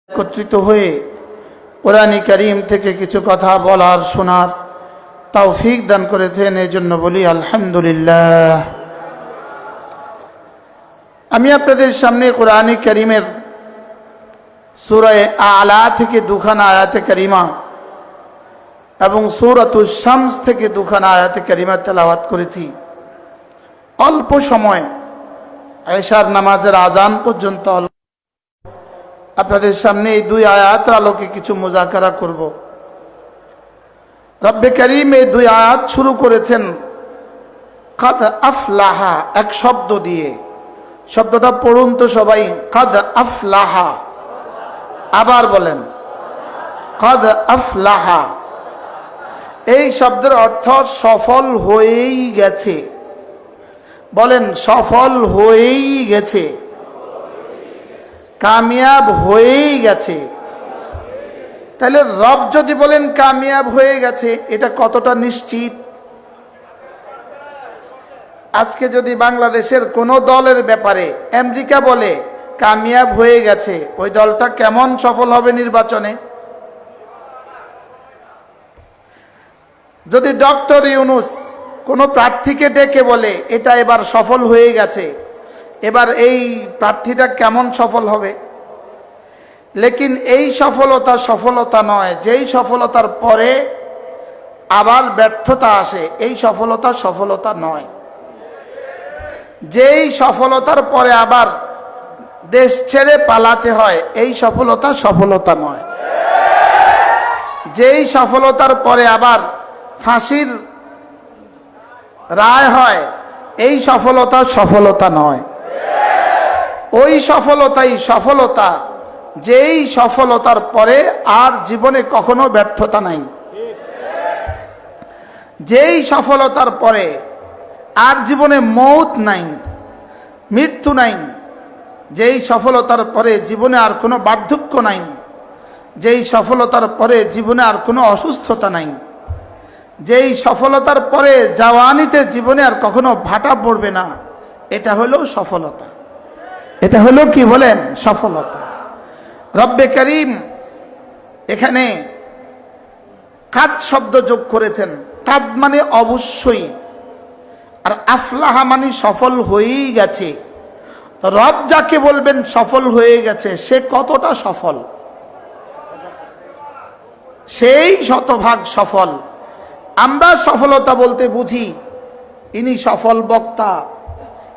একত্রিত হয়ে কোরআন কারীম থেকে কিছু কথা বলার শোনার তৌফিক দান করেছেন, এই জন্য বলি আলহামদুলিল্লাহ। আমি আপনাদের সামনে কোরআন কারীমের সূরা আলা থেকে দুখানা আয়াতে কারিমা এবং সূরাতুশ শামস থেকে দুখানা আয়াতে কারিমা তেলাওয়াত করেছি। অল্প সময় এশার নামাজের আজান পর্যন্ত আপনাদের সামনে এই দুই আয়াতের আলোকে কিছু মুযাকারা করব। রব্বে কারীম এই দুই আয়াত শুরু করেছেন কাদ আফলাহা, এক শব্দ দিয়ে। শব্দটা পড়ুন তো সবাই, কাদ আফলাহা। আবার বলেন কাদ আফলাহা। এই শব্দের অর্থ সফল হয়েই গেছে। বলেন সফল হয়েই গেছে, কামিয়াব হয়েই গেছে। তাহলে রব যদি বলেন কামিয়াব হয়ে গেছে, এটা কতটা নিশ্চিত? আজকে যদি বাংলাদেশের কোন দলের ব্যাপারে আমেরিকা বলে কামিয়াব হয়ে গেছে, ওই দলটা কেমন সফল হবে নির্বাচনে? যদি ডক্টর ইউনূস কোন প্রার্থীকে ডেকে বলে এটা এবার সফল হয়ে গেছে, এবার এই প্রার্থীটা কেমন সফল হবে? লেকিন এই সফলতা নয়, যেই সফলতার পরে আবার ব্যর্থতা আসে, এই সফলতা নয়। যেই সফলতার পরে আবার দেশ ছেড়ে পালাতে হয়, এই সফলতা নয়। যেই সফলতার পরে আবার ফাঁসির রায় হয়, এই সফলতা নয়। ওই সফলতাই সফলতা, যেই সফলতার পরে আর জীবনে কখনো ব্যর্থতা নাই। যেই সফলতার পরে আর জীবনে মৌত নাই, মৃত্যু নাই। যেই সফলতার পরে জীবনে আর কোনো বার্ধক্য নাই। যেই সফলতার পরে জীবনে আর কোনো অসুস্থতা নাই। যেই সফলতার পরে জওয়ানিতে জীবনে আর কখনো ভাটা পড়বে না, এটা হলো সফলতা। এটা হলো কি বলেন? সফলতা। রব্বে কারীম এখানে কাদ শব্দ যোগ করেছেন। কাদ মানে অবশ্যই, আর আফলাহা মানে সফল হয়েই গেছে। রব যাকে বলবেন সফল হয়ে গেছে, সে কতটা সফল? সেই শতভাগ সফল। আমরা সফলতা বলতে বুঝি ইনি সফল বক্তা,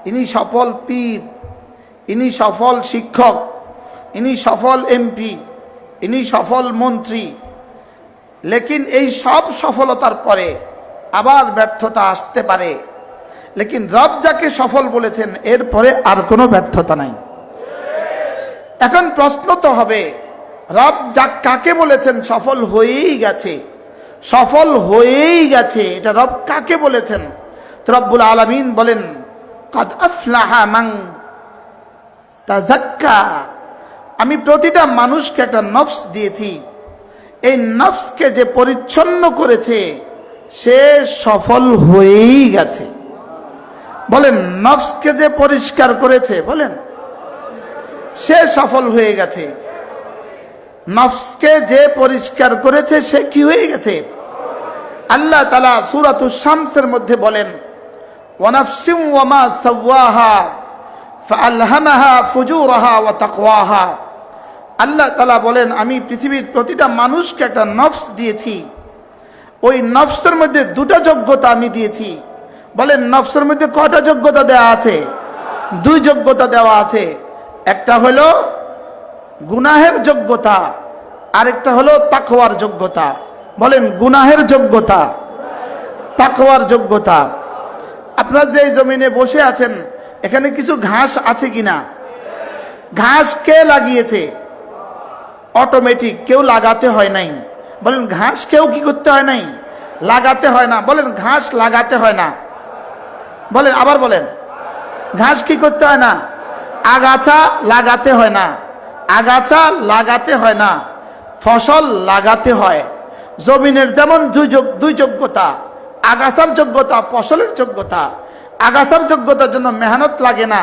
ইনি সফল পীর, ইনি সফল শিক্ষক, ইনি সফল এমপি, ইনি সফল মন্ত্রী। লেকিন এই সব সফলতার পরে আবার ব্যর্থতা আসতে পারে। লেকিন রব যাকে সফল বলেছেন, এরপরে আর কোনো ব্যর্থতা নাই। এখন প্রশ্ন তো হবে, রব কাকে বলেছেন সফল হয়েই গেছে? সফল হয়েই গেছে, এটা রব কাকে বলেছেন? তো রব্বুল আলামিন বলেন কাদ আফলাহা মান তাযাক্কা। আমি প্রতিটা মানুষকে একটা নফস দিয়েছি। এই নফসকে যে পরিচ্ছন্ন করেছে, সে সফল হয়েই গেছে। বলেন নফসকে যে পরিষ্কার করেছে, বলেন সে সফল হয়ে গেছে। নফসকে যে পরিষ্কার করেছে, সে কি হয়ে গেছে? আল্লাহ তাআলা সূরাতুশ শামসের মধ্যে বলেন ওয়া নাফসিন ওয়া মা সাওয়াহা ফাআলহামাহা ফুজুরাহা ওয়া তাকওয়াহা। আল্লাহ তাআলা বলেন আমি পৃথিবীর প্রতিটা মানুষকে একটা নফস দিয়েছি। ওই নফসের মধ্যে দুটা যোগ্যতা আমি দিয়েছি। বলেন নফসের মধ্যে কয়টা যোগ্যতা দেওয়া আছে? দুই যোগ্যতা দেওয়া আছে। একটা হলো গুনাহের যোগ্যতা, আরেকটা হলো তাকওয়ার যোগ্যতা। বলেন গুনাহের যোগ্যতা, তাকওয়ার যোগ্যতা। আপনারা যে জমিনে বসে আছেন, এখানে কিছু ঘাস আছে কিনা? ঘাস কে লাগিয়েছে? অটোমেটিক, কেউ লাগাতে হয় নাই। বলেন ঘাস কেউ কি করতে হয় নাই? লাগাতে হয় না। বলেন ঘাস লাগাতে হয় না। বলেন আবার বলেন ঘাস কি করতে হয় না? আগাছা লাগাতে হয় না। আগাছা লাগাতে হয় না, ফসল লাগাতে হয়। জমিনের যেমন দুই যোগ্যতা, আগাছার যোগ্যতা, ফসলের যোগ্যতা। আগাছার যোগ্যতার জন্য মেহনত লাগে না,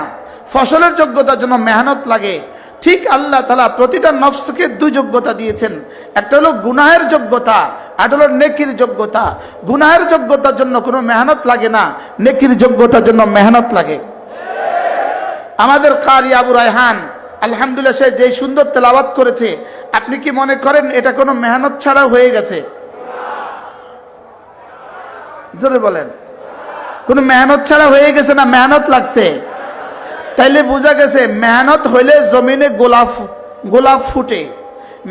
ফসলের যোগ্যতার জন্য মেহনত লাগে। ঠিক আল্লাহ তাআলা প্রতিটা নফসকে দুই যোগ্যতা দিয়েছেন, একটা হলো গুনাহের যোগ্যতা, আর হলো নেকির যোগ্যতা। গুনাহের যোগ্যতার জন্য কোনো মেহনত লাগে না, নেকির যোগ্যতার জন্য মেহনত লাগে। আমাদের কারি আবু রায়হান আলহামদুলিল্লাহ সে যে সুন্দর তেলাওয়াত করেছে, আপনি কি মনে করেন এটা কোনো মেহনত ছাড়া হয়ে গেছে? জোরে বলেন, কোনো মেহনত ছাড়া হয়ে গেছে না মেহনত লাগছে? তাইলে বোঝা গেছে মেহনত হইলে জমিনে গোলাপ ফুটে,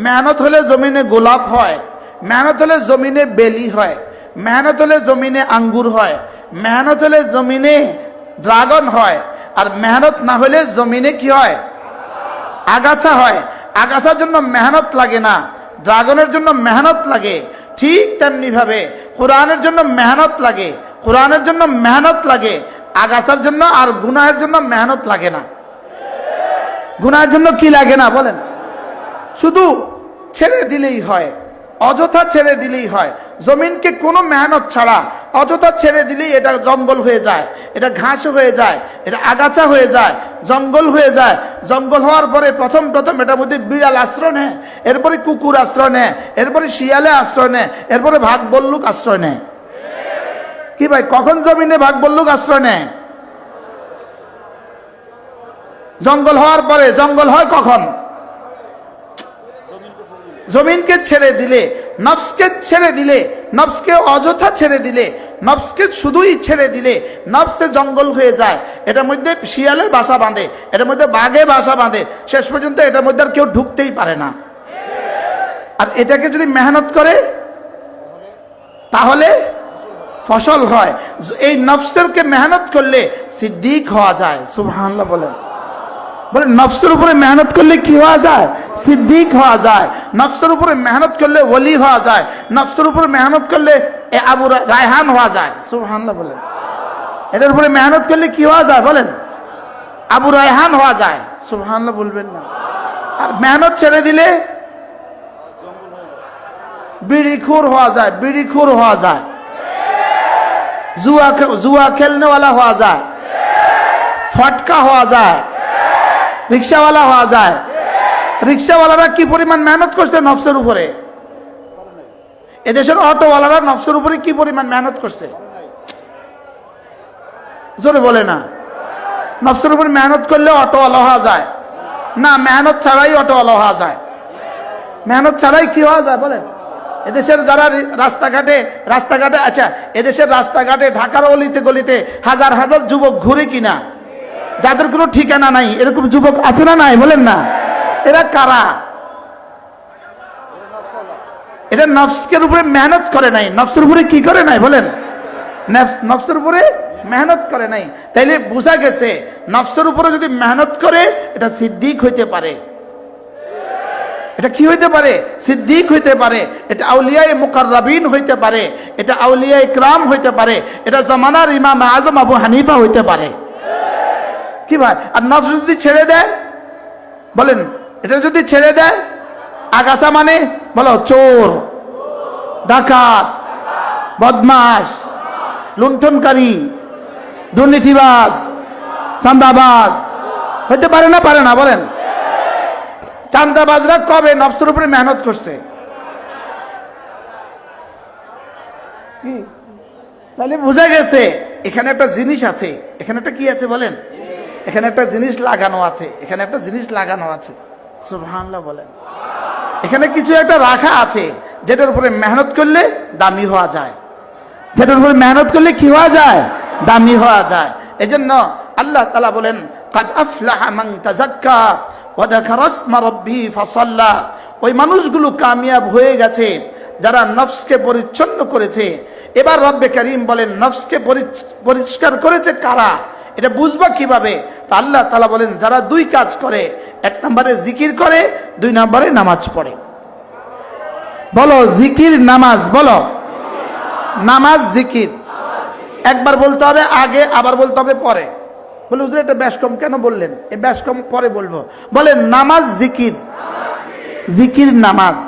মেহনত হলে জমিনে গোলাপ হয়, মেহনত হলে জমিনে বেলি হয়, মেহনত হলে জমিনে আঙ্গুর হয়, মেহনত হলে জমিনে ড্রাগন হয়, আর মেহনত না হলে জমিনে কি হয়? আগাছা হয়। আগাছার জন্য মেহনত লাগে না, ড্রাগনের জন্য মেহনত লাগে। ঠিক তেমনি ভাবে কোরআনের জন্য মেহনত লাগে, কোরআনের জন্য মেহনত লাগে, আগাছার জন্য আর গুনাহের জন্য মেহনত লাগে না। গুনাহের জন্য কি লাগে না বলেন? শুধু ছেড়ে দিলেই হয়, অযথা ছেড়ে দিলেই হয়। জমিনকে কোনো মেহনত ছাড়া অযথা ছেড়ে দিলেই এটা জঙ্গল হয়ে যায়, এটা ঘাস হয়ে যায়, এটা আগাছা হয়ে যায়, জঙ্গল হয়ে যায়। জঙ্গল হওয়ার পরে প্রথম এটার মধ্যে বিড়াল আশ্রয় নেয়, এরপরে কুকুর আশ্রয় নেয়, এরপরে শিয়ালে আশ্রয় নেয়, এরপরে ভাগ বল্লুক আশ্রয় নেয়। কি ভাই, কখন জমিনে ভাগ বল্লুক আশ্রয় নেয়? জঙ্গল হওয়ার পরে। জঙ্গল হয় কখন? জমিনকে ছেড়ে দিলে, নফসকে ছেড়ে দিলে, নফসকে অযথা ছেড়ে দিলে, নফসকে শুধুই ছেড়ে দিলে নফসে জঙ্গল হয়ে যায়। এটার মধ্যে শিয়ালে বাসা বাঁধে, এটার মধ্যে বাঘে বাসা বাঁধে, শেষ পর্যন্ত এটার মধ্যে আর কেউ ঢুকতেই পারে না। আর এটাকে যদি মেহনত করে তাহলে ফসল হয়। এই নফসেরকে মেহনত করলে সিদ্দিক হওয়া যায়। সুবহানাল্লাহ বলেন। নফসের উপরে মেহনত করলে কি হওয়া যায়? সিদ্দিক হওয়া যায়। নফসের উপরে মেহনত করলে ওলি হওয়া যায়। নফসের উপরে মেহনত করলে আবু রায়হান হওয়া যায়। সুবহানাল্লাহ বলেন। এটার উপরে মেহনত করলে কি হওয়া যায় বলেন? আবু রায়হান হওয়া যায়। সুবহানাল্লাহ বলবেন না? আর মেহনত ছেড়ে দিলে বিড়িখোর হওয়া যায়, বিড়িখোর হওয়া যায়, জুয়া খেলনেওয়ালা হওয়া যায়, ফটকা হওয়া যায়, রিক্সাওয়ালা হওয়া যায়। রিক্সাওয়ালারা কি পরিমাণ মেহনত করছে নফসের উপরে? এদেশের অটোওয়ালারা নফসের উপরে কি পরিমাণ মেহনত করছে? জোরে বলে না। নফসের উপরে মেহনত করলে অটোওয়ালা হওয়া যায় না, মেহনত ছাড়াই অটোওয়ালা হওয়া যায়। মেহনত ছাড়াই কি হওয়া যায় বলেন? এদেশের যারা রাস্তাঘাটে আচ্ছা, এদেশের রাস্তাঘাটে ঢাকার অলিতে গলিতে হাজার হাজার যুবক ঘুরে কিনা, যাদের কোনো ঠিকানা নাই, এরকম যুবক আছে না নাই বলেন না? এরা কারা? এটা নফসের উপরে মেহনত করে নাই। নফসের উপরে কি করে নাই বলেন? নফসের উপরে মেহনত করে নাই। তাইলে বোঝা গেছে নফসের উপরে যদি মেহনত করে এটা সিদ্দিক হইতে পারে। এটা কি হইতে পারে? সিদ্দিক হইতে পারে। এটা আউলিয়ায়ে মুকাররাবিন হইতে পারে, এটা আউলিয়ায়ে ইকরাম হইতে পারে, এটা জামানার ইমাম আজম আবু হানিফা হইতে পারে। কি ভাই? আর নফস যদি ছেড়ে দেয় বলেন, এটা যদি ছেড়ে দেয়, আগাছা মানে বলো চোর, ডাকাত, বদমাশ, লুণ্ঠনকারী, দুর্নীতিবাজ, চাঁদাবাজ হইতে পারে না? পারে না বলেন? চাঁদাবাজরা কবে নফসের উপরে মেহনত করছে? তাহলে বোঝা গেছে এখানে একটা জিনিস আছে। এখানে একটা কি আছে বলেন? এখানে একটা জিনিস লাগানো আছে, এখানে একটা জিনিস লাগানো আছে। সুবহানাল্লাহ বলেন। এখানে কিছু একটা রাখা আছে যেটার উপরে মেহনত করলে দামি হওয়া যায়, যেটার উপরে মেহনত করলে কি হওয়া যায়? দামি হওয়া যায়। এজন্য আল্লাহ তাআলা বলেন, কাদ আফলাহা মান তাযাক্কা ওয়া যাকারা ইসমা রাব্বিহি ফাসাল্লা। ওই মানুষগুলো কামিয়াব হয়ে গেছে যারা নফসকে পরিচ্ছন্ন করেছে। এবার রব্বে কারীম বলেন, নফসকে পরিষ্কার করেছে কারা? এটা বুঝবা কিভাবে? তা আল্লাহ তাআলা বলেন, যারা দুই কাজ করে, এক নম্বরে জিকির করে, দুই নম্বরে নামাজ পড়ে। বলো জিকির নামাজ, বলো নামাজ জিকির। একবার বলতে হবে আগে, আবার বলতে হবে পরে। বলে হুজুর এটা বেশ কম কেন বললেন? এই বেশ কম পরে বলবো। বলেন নামাজ জিকির, জিকির নামাজ।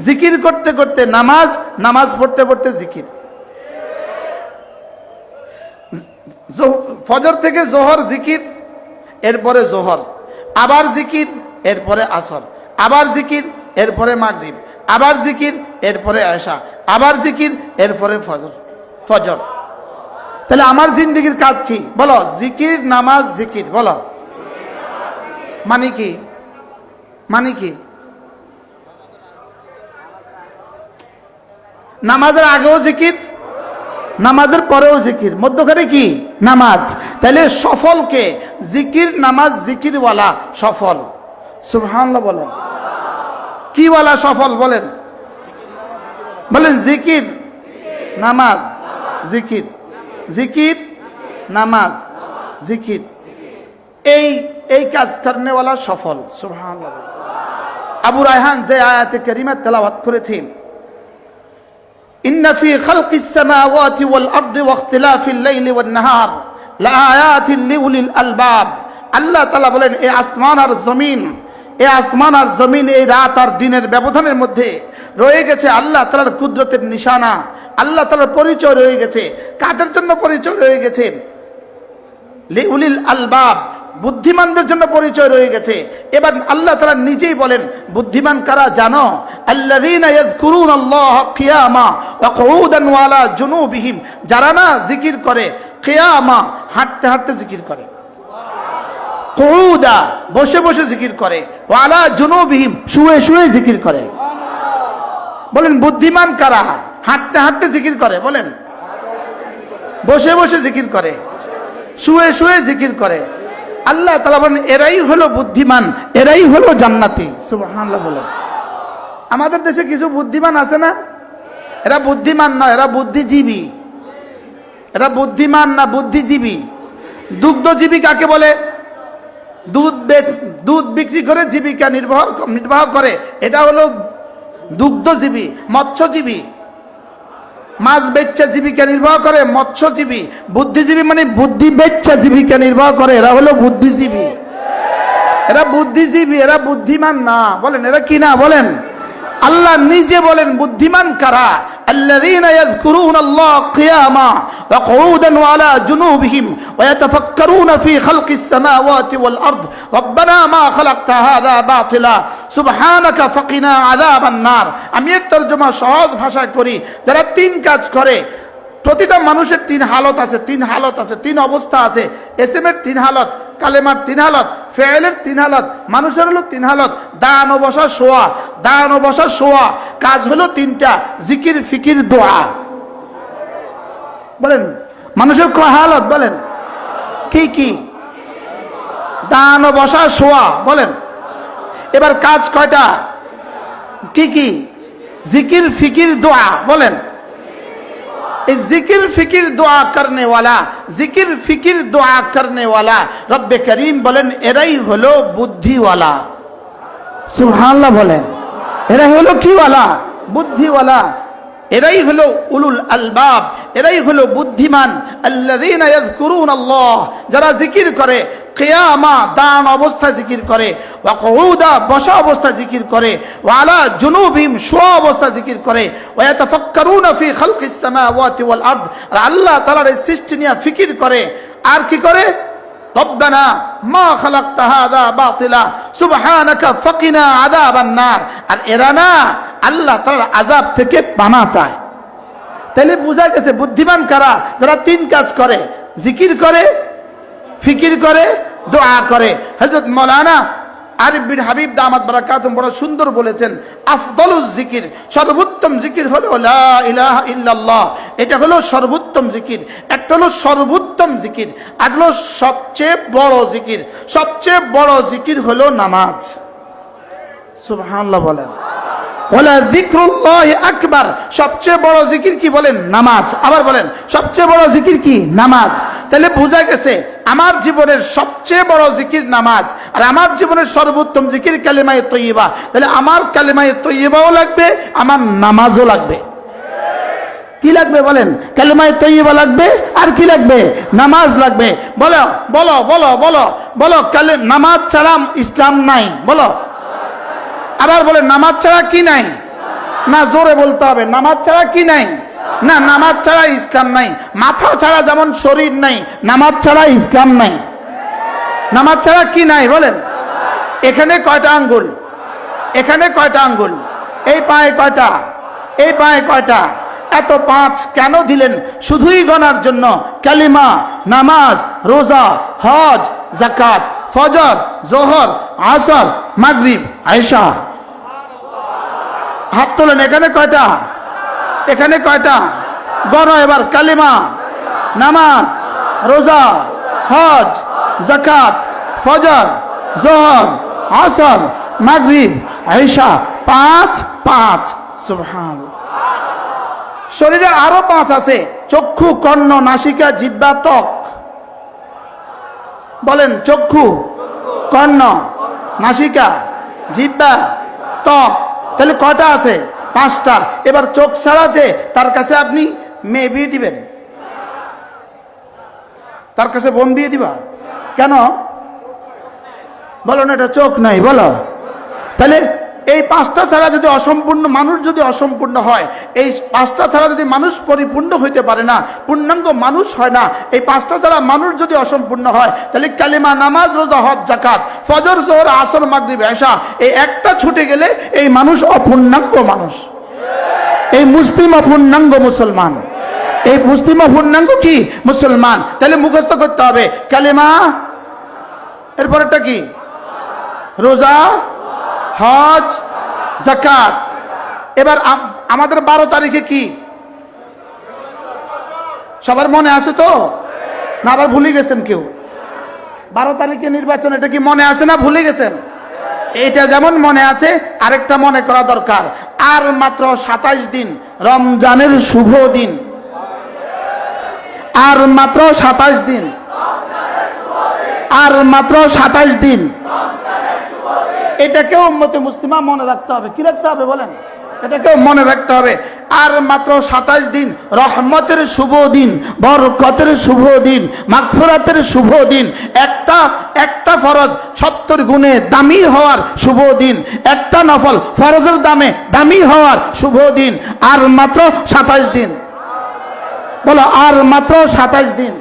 জিকির করতে করতে নামাজ, নামাজ পড়তে পড়তে জিকির। ফজর থেকে জোহর জিকির, এরপরে জোহর, আবার জিকির, এরপরে আসর, আবার জিকির, এরপরে মাগরিব, আবার জিকির, এরপরে এশা, আবার জিকির, এরপরে ফজর। তাহলে আমার জিন্দেগির কাজ কি বলো? জিকির, নামাজ, জিকির। বলো মানে কি? মানে কি? নামাজের আগেও জিকির, নামাজের পরেও জিকির, মধ্যখানে কি? নামাজ। তাহলে সফলকে জিকির, নামাজ, জিকিরওয়ালা সফল। সুবহানাল্লাহ বলেন। কি ওয়ালা সফল বলেন? বলেন জিকির, নামাজ, জিকির, জিকির, নামাজ, জিকির, এই কাজ করনেওয়ালা সফল। সুবহানাল্লাহ। আবু রায়হান যে আয়াতে কারিমা তেলাওয়াত করেছেন, ইন্না ফি খালকিস সামাওয়াতি ওয়াল আরদি ওয়া ইখতিলাফিল লাইলি ওয়ান নাহার লাআয়াতিন লিউলিল আলবাব। আল্লাহ তাআলা বলেন, এই আসমান আর জমিন, এই আসমান আর জমিন, এই রাত আর দিনের ব্যবধানের মধ্যে রয়ে গেছে আল্লাহ তাআলার কুদরতের নিশানা, আল্লাহ তাআলার পরিচয় রয়ে গেছে। কাদের জন্য পরিচয় রয়ে গেছে? লিউলিল আলবাব, বুদ্ধিমানদের জন্য পরিচয় রয়ে গেছে। এবার আল্লাহ তাআলা নিজেই বলেন, বুদ্ধিমান কারা জানো? আল্লাযীনা ইয়াযকুরুনাল্লাহা কিয়ামা ওয়া কুউদান ওয়া আলা জুনুবিহিম, যারা না জিকির করে কিয়ামা, হাঁটতে হাঁটতে জিকির করে, কুউদা বসে বসে জিকির করে, ওয়া আলা জুনুবিহিম শুয়ে শুয়ে জিকির করে। বলেন বুদ্ধিমান কারা? হাঁটতে হাঁটতে জিকির করে। বলেন বসে বসে জিকির করে, শুয়ে শুয়ে জিকির করে। আল্লাহ তাআলা বলেন এরাই হলো বুদ্ধিমান, এরাই হলো জান্নাতি। সুবহানাল্লাহ বলেন। আমাদের দেশে কিছু বুদ্ধিমান আছে না? এরা বুদ্ধিমান না, এরা বুদ্ধিজীবী। এরা বুদ্ধিমান না, বুদ্ধিজীবী। দুগ্ধজীবী কাকে বলে? দুধ বিক্রি করে জীবিকা নির্বাহ করে, এটা হলো দুগ্ধজীবী। মৎস্যজীবী, মাছ বেচা জীবিকা নির্বাহ করে, মৎস্যজীবী। বুদ্ধিজীবী মানে বুদ্ধি বেচা জীবিকা নির্বাহ করে, এরা হলো বুদ্ধিজীবী। এরা বুদ্ধিজীবী, এরা বুদ্ধিমান না। বলেন এরা কি না? বলেন। আল্লাহ নিজে বলেন বুদ্ধিমান কারা? আল্লাযীনা ইয়াযকুরুনাল্লাহা কিয়ামা ওয়া কুউদান ওয়া আলা জুনুবিহিম ওয়া ইয়াতাফাক্কারুনা ফি খালকিস সামাওয়াতি ওয়াল আরদ রব্বানা মা খালাকতা হাযা বাতিলা সুবহানাকা ফাকিনা আযাবান নার। আমি এর তরজমা সহজ ভাষায় করি, যারা তিন কাজ করে। প্রতিটা মানুষের তিন হালত আছে, তিন হালত আছে, তিন অবস্থা আছে। এসএমের তিন হালত, কালেমার তিন হালত, ফেয়েলের তিন হালত, মানুষের হলো তিন হালত। দাঁড়ানো বসা শোয়া, দাঁড়ানো বসা শোয়া। কাজ হলো তিনটা, জিকির, ফিকির, দোয়া। বলেন মানুষের কয় হালত? বলেন কি কি? দাঁড়ানো বসা শোয়া। বলেন এবার কাজ কয়টা? কি কি? জিকির, ফিকির, দোয়া। বলেন जिक्र फिकिर दुआ करने वाला, जिक्र फिकिर दुआ करने वाला रब्बे करीम बोलें एराई हलो बुद्धि वाला। सुबहानाल्लाह बोलें एराई हलो की वाला? बुद्धि वाला। एराई हलो उलुल अलबाब, एराई हलो बुद्धिमान। अल्लाযীনা ইয়াযকুরুনাল্লাহ, যারা জিকির করে কিয়ামা দান অবস্থায় জিকির করে, ওয়া কুউদা বসা অবস্থায় জিকির করে, ওয়া আলা জুনুবিহিম শোয়া অবস্থায় জিকির করে, ওয়া ইয়াতাফাক্কারুনা ফি খালকিস সামাওয়াতি ওয়াল আরদ, আর আল্লাহ তাআলার এই সৃষ্টি নিয়ে ফিকির করে। আর কি করে? রব্বানা মা খালাকতা হাযা বাতিলা সুবহানাকা ফাকিনা আযাবান নার। আর এরা না আল্লাহ তাআলার আযাব থেকে পানা চায়। তাহলে বোঝা গেছে বুদ্ধিমান কারা? যারা তিন কাজ করে, জিকির করে, ফিকির করে, দোয়া করে। হযরত মাওলানা আরিফ বিন হাবিব দামাত বারাকাতুহু বড় সুন্দর বলেছেন, আফদলুজ জিকির, সর্বোত্তম জিকির হলো লা ইলাহা ইল্লাল্লাহ। এটা হলো সর্বোত্তম জিকির। একটা হলো সর্বোত্তম জিকির, আর হলো সবচেয়ে বড় জিকির। সবচেয়ে বড় জিকির হলো নামাজ। সুবহানাল্লাহ বলেন। ওয়ালা যিকরুল্লাহি আকবার, সবচেয়ে বড় জিকির কি? বলেন নামাজ। আবার বলেন সবচেয়ে বড় জিকির কি? নামাজ। তাহলে বোঝা গেছে আমার জীবনের সবচেয়ে বড় জিকির নামাজ, আর আমার জীবনের সর্বোত্তম জিকির কালিমায়ে তয়্যিবা। তাহলে আমার কালিমায়ে তয়্যিবাও লাগবে, আমার নামাজও লাগবে। কি লাগবে? বলেন কালিমায়ে তয়্যিবা লাগবে, আর কি লাগবে? নামাজ লাগবে। বলো বলো বলো বলো বলো নামাজ ছাড়া ইসলাম নাই। বলো আবার বলেন নামাজ ছাড়া কি নাই? না, জোরে বলতে হবে। নামাজ ছাড়া কি নাই? না, নামাজ ছাড়া ইসলাম নাই। মাথা ছাড়া যেমন শরীর নাই, নামাজ ছাড়া ইসলাম নাই। নামাজ ছাড়া কি নাই? বলেন এখানে কয়টা আঙ্গুল? এখানে কয়টা আঙ্গুল? এই পায়ে কয়টা? এই পায়ে কয়টা? এত পাঁচ কেন দিলেন? শুধুই গণার জন্য। কালিমা, নামাজ, রোজা, হজ, যাকাত, ফজর, জোহর, আসর, মাগরিব, আয়েশা। হাত তোলেন। এখানে কয়টা? এখানে কয়টা? গণ এবার। কালিমা, নামাজ, রোজা, হজ, যাকাত, ফজর, জোহর, আসর, মাগরিব, আয়েশা। পাঁচ পাঁচ। সুবহানাল্লাহ। শরীরে আরো পাঁচ আছে। চক্ষু, কর্ণ, নাসিকা, জিহ্বা, ত্বক। বলেন চক্ষু, কর্ণ, নাসিকা, জিহ্বা, ত্বক। তাহলে কয়টা আছে? পাঁচটা। এবার চোখ ছাড়া যে তার কাছে আপনি মেয়ে বিয়ে দিবেন, তার কাছে বোন বিয়ে দিবা কেন? বলো না এটা চোখ নাই, বলো। তাহলে এই পাঁচটা ছাড়া যদি অসম্পূর্ণ মানুষ যদি অসম্পূর্ণ হয়, এই পাঁচটা ছাড়া যদি মানুষ পরিপূর্ণ হইতে পারে না, পূর্ণাঙ্গ মানুষ হয় না, এই পাঁচটা ছাড়া মানুষ যদি অসম্পূর্ণ হয়, তাহলে কালিমা, নামাজ, রোজা, হজ, যাকাত, ফজর, জোহর, আসর, মাগরিব, এশা, এই একটা ছুটে গেলে এই মানুষ অপূর্ণাঙ্গ মানুষ। এই মুসলিম অপূর্ণাঙ্গ মুসলমান। এই মুসলিম অপূর্ণাঙ্গ কি? মুসলমান। তাহলে মুখস্থ করতে হবে কালিমা, এরপরটা কি? রোজা, হজ, যাকাত। এবার আমাদের 12 তারিখে কি? সবার মনে আছে তো না? আবার ভুলে গেছেন কেউ? 12 তারিখে নির্বাচন, এটা কি মনে আছে না ভুলে গেছেন? এটা যেমন মনে আছে, আরেকটা মনে করা দরকার। আর মাত্র 27 দিন রমজানের শুভ দিন। আর মাত্র 27 দিন। আর মাত্র 27 দিন। এটাকেও উম্মতে মুসলিমা মনে রাখতে হবে। কি রাখতে হবে বলেন? এটাকেও মনে রাখতে হবে। আর মাত্র 27 দিন রহমতের শুভ দিন, বরকতের শুভ দিন, মাগফিরাতের শুভ দিন। একটা ফরজ 70 গুণে দামি হওয়ার শুভ দিন। একটা নফল ফরজের দামে দামি হওয়ার শুভ দিন। আর মাত্র 27 দিন। বলো আর মাত্র 27 দিন।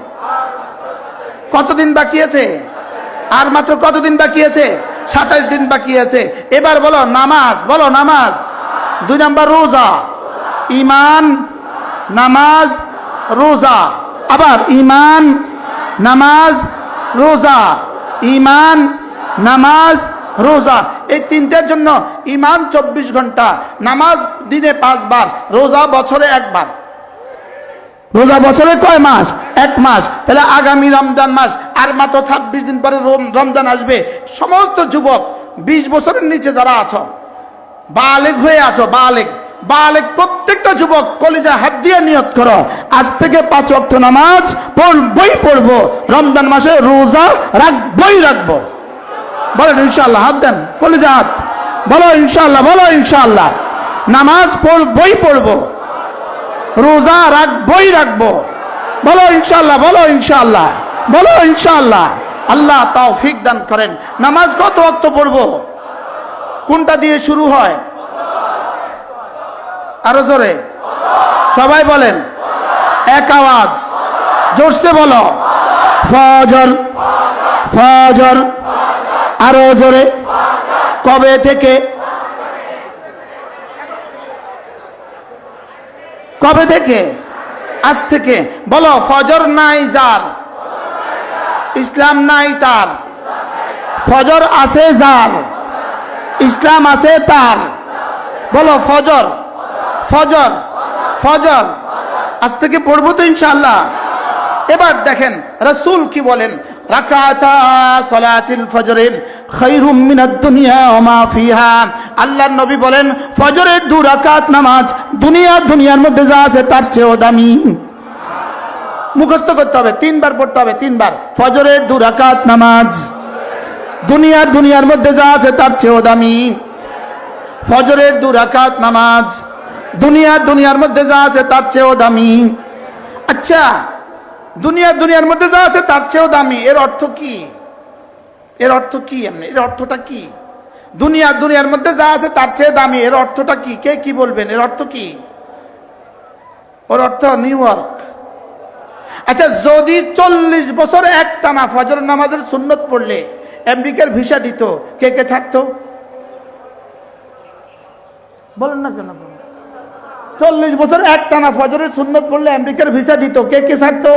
কতদিন বাকি আছে? আর মাত্র কতদিন বাকি আছে? 27 দিন বাকি আছে। এবার বলো নামাজ। বলো নামাজ। 2 নাম্বার রোজা। ঈমান, নামাজ, রোজা। আবার ঈমান, নামাজ, রোজা। ঈমান, নামাজ, রোজা। এই তিনটার জন্য ঈমান 24 ঘন্টা, নামাজ দিনে 5 বার, রোজা বছরে 1 বার। রোজা বছরে কয় মাস? 1 মাস। তাহলে আগামী রমজান মাস, আর মাত্র 26 দিন পরে রমজান আসবে। সমস্ত যুবক 20 বছরের নিচে যারা আছো, বালেগ হয়ে আছো, বালেগ প্রত্যেকটা যুবক কলিজা হাত দিয়ে নিয়ত করো, আজ থেকে 5 ওয়াক্ত নামাজ পড়বো, রমজান মাসে রোজা রাখবো। বলেন ইনশাআল্লাহ। হাত দেন, কলিজা হাত। বলো ইনশাআল্লাহ। বলো ইনশাআল্লাহ। নামাজ পড়বো, রোজা রাখবো। বলো ইনশাআল্লাহ। বলো ইনশাআল্লাহ। বলো ইনশাআল্লাহ। আল্লাহ তৌফিক দান করেন। নামাজ কত ওয়াক্ত পড়বো? কোনটা দিয়ে শুরু হয়? আরো জোরে সবাই বলেন, এক আওয়াজ, জোরসে বলো। ফজর, ফজর। আরো জোরে। কবে থেকে? কবে থেকে? আজ থেকে। বলো ফজর নাই যার, ইসলাম নাই তার। ফজর আছে যার, ইসলাম আছে তার। বলো ফজর, ফজর, ফজর। আজ থেকে পড়বো তো ইনশাআল্লাহ। এবার দেখেন রাসূল কি বলেন, রাকাতা সালাতিল ফজরিন খায়রুম মিনাদ দুনিয়া ওয়া মা ফিহা। আল্লাহর নবী বলেন ফজরের 2 রাকাত নামাজ দুনিয়ার মধ্যে যা আছে তার চেয়েও দামি। মুখস্থ করতে হবে, 3 বার পড়তে হবে, 3 বার। ফজরের 2 রাকাত নামাজ দুনিয়ার মধ্যে যা আছে তার চেয়েও দামি। ফজরের 2 রাকাত নামাজ দুনিয়ার মধ্যে যা আছে তার চেয়েও দামি। আচ্ছা, দুনিয়ার মধ্যে যা আছে তার চেয়েও দামি, এর অর্থ কি? এর অর্থ কি? এর অর্থটা কি? দুনিয়ার মধ্যে যা আছে তার চেয়ে দামি, এর অর্থটা কি? কে কি বলবেন? এর অর্থ কি? ওর অর্থ নিউ ইয়র্ক। আচ্ছা, যদি 40 বছর একটানা ফজর নামাজের সুন্নত পড়লে আমেরিকার ভিসা দিত, কে কে ছাড়তো? বলেন না কেন? 40 বছর একটানা ফজরের সুন্নত পড়লে আমেরিকার ভিসা দিত, কে কে ছাড়তো?